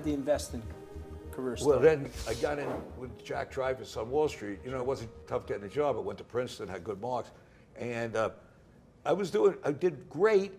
had the investing career Well, start? then I got in with Jack Dreyfus on Wall Street. You know, it wasn't tough getting a job. I went to Princeton, had good marks, and I did great.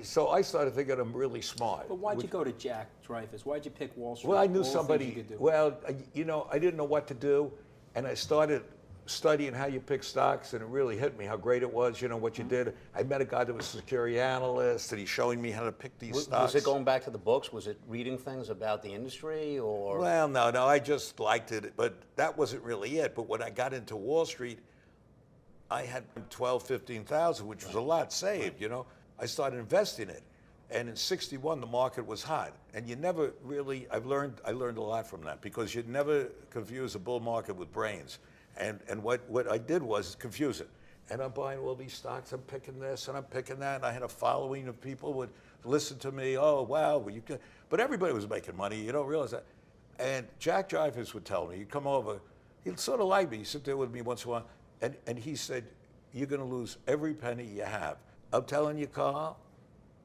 So I started thinking I'm really smart. But why'd you go to Jack Dreyfus? Why'd you pick Wall Street? Well, I knew All the things you somebody. could do? Well, you know, I didn't know what to do, and I started studying how you pick stocks, and it really hit me how great it was. You know what you did. I met a guy that was a security analyst, and he's showing me how to pick these stocks. Was it going back to the books? Was it reading things about the industry, or? Well, no, I just liked it, but that wasn't really it. But when I got into Wall Street, I had 12, 15,000, which was a lot saved. You know, I started investing it. And in '61, the market was hot, and you never really. I learned a lot from that, because you'd never confuse a bull market with brains. And what I did was confuse it. And I'm buying all these stocks. I'm picking this and I'm picking that. And I had a following of people who would listen to me. Oh wow, well, you can. But everybody was making money. You don't realize that. And Jack Dreyfus would tell me. He'd come over. He'd sort of like me. He'd sit there with me once in a while, and he said, "You're going to lose every penny you have. I'm telling you, Carl.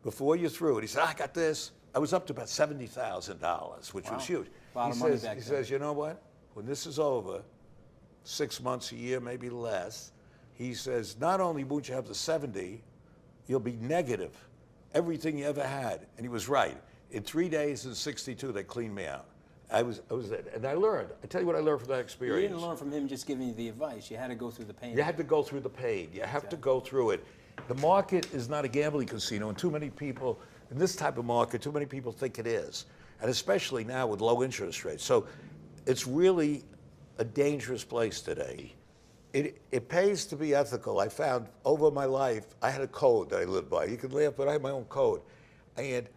Before you're through it," he said, "I got this." I was up to about $70,000, which was huge. A lot of money back then. He says, "You know what? When this is over, 6 months, a year, maybe less," he says, "not only won't you have the 70, you'll be negative. Everything you ever had." And he was right. In 3 days in '62, they cleaned me out. I was and I learned. I tell you what I learned from that You experience. didn't learn from him just giving you the advice. You had to go through the pain. You had to go through the pain. You have to go through it. The market is not a gambling casino, and too many people, in this type of market, too many people think it is. And especially now with low interest rates. So it's really a dangerous place today. It pays to be ethical. I found over my life, I had a code that I lived by. You can laugh, but I had my own code. And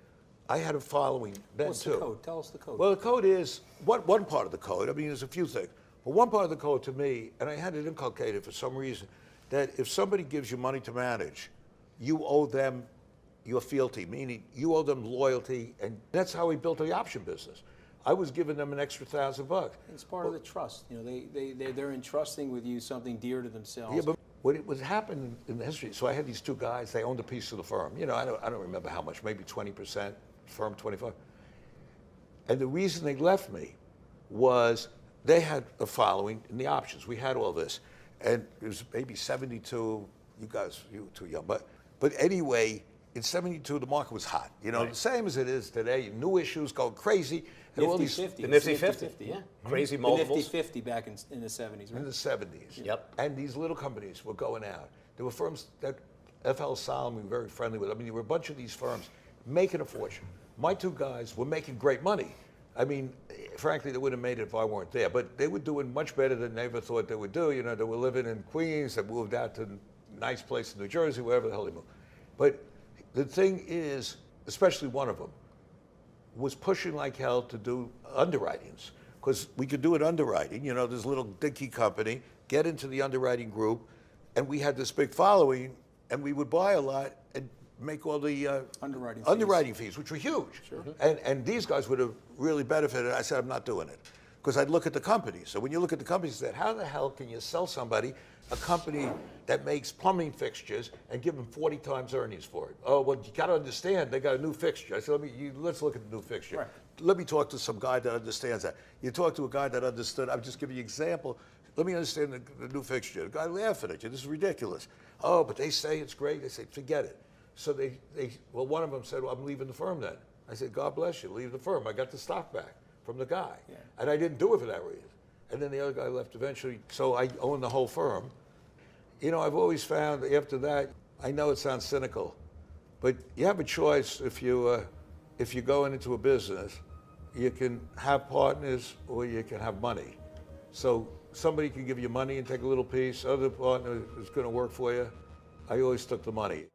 I had a following then What's too. the code? Tell us the code. Well, the code is, one part of the code, I mean, there's a few things, but one part of the code to me, and I had it inculcated for some reason, that if somebody gives you money to manage, you owe them your fealty, meaning you owe them loyalty, and that's how we built the option business. I was giving them an extra $1,000. It's part of the trust. You know, they're entrusting with you something dear to themselves. Yeah, but what was happening in the history, so I had these two guys, they owned a piece of the firm. You know, I don't remember how much, maybe 20%, firm 25. And the reason they left me was they had a following in the options. We had all this. And it was maybe 72, you were too young. But anyway, in '72, the market was hot. You know, the same as it is today. New issues going crazy. And all Nifty these, 50. The Nifty 50, 50, yeah. Crazy The multiples. Nifty 50 back in the 70s, right? in the '70s. Yep. And these little companies were going out. There were firms that F.L. Solomon, we were very friendly with. I mean, there were a bunch of these firms making a fortune. My two guys were making great money. I mean, frankly, they wouldn't have made it if I weren't there. But they were doing much better than they ever thought they would do. You know, they were living in Queens. They moved out to a nice place in New Jersey, wherever the hell they moved. But the thing is, especially one of them, was pushing like hell to do underwritings. Because we could do it underwriting. You know, this little dinky company, get into the underwriting group, and we had this big following, and we would buy a lot and make all the underwriting fees, which were huge. Sure. And these guys would have really benefited. I said, I'm not doing it. Because I'd look at the companies. So when you look at the companies, you said, how the hell can you sell somebody a company that makes plumbing fixtures and give them 40 times earnings for it? Oh, well, you got to understand, they got a new fixture. I said, let's look at the new fixture. Right. Let me talk to some guy that understands that. You talk to a guy that understood, I'm just giving you an example. Let me understand the new fixture. The guy laughing at you, this is ridiculous. Oh, but they say it's great. They say, forget it. So well, one of them said, well, I'm leaving the firm then. I said, God bless you, leave the firm. I got the stock back from the guy. Yeah. And I didn't do it for that reason. And then the other guy left eventually, so I own the whole firm. You know, I've always found after that, I know it sounds cynical, but you have a choice if you're going into a business. You can have partners or you can have money. So somebody can give you money and take a little piece, other partner is going to work for you. I always took the money.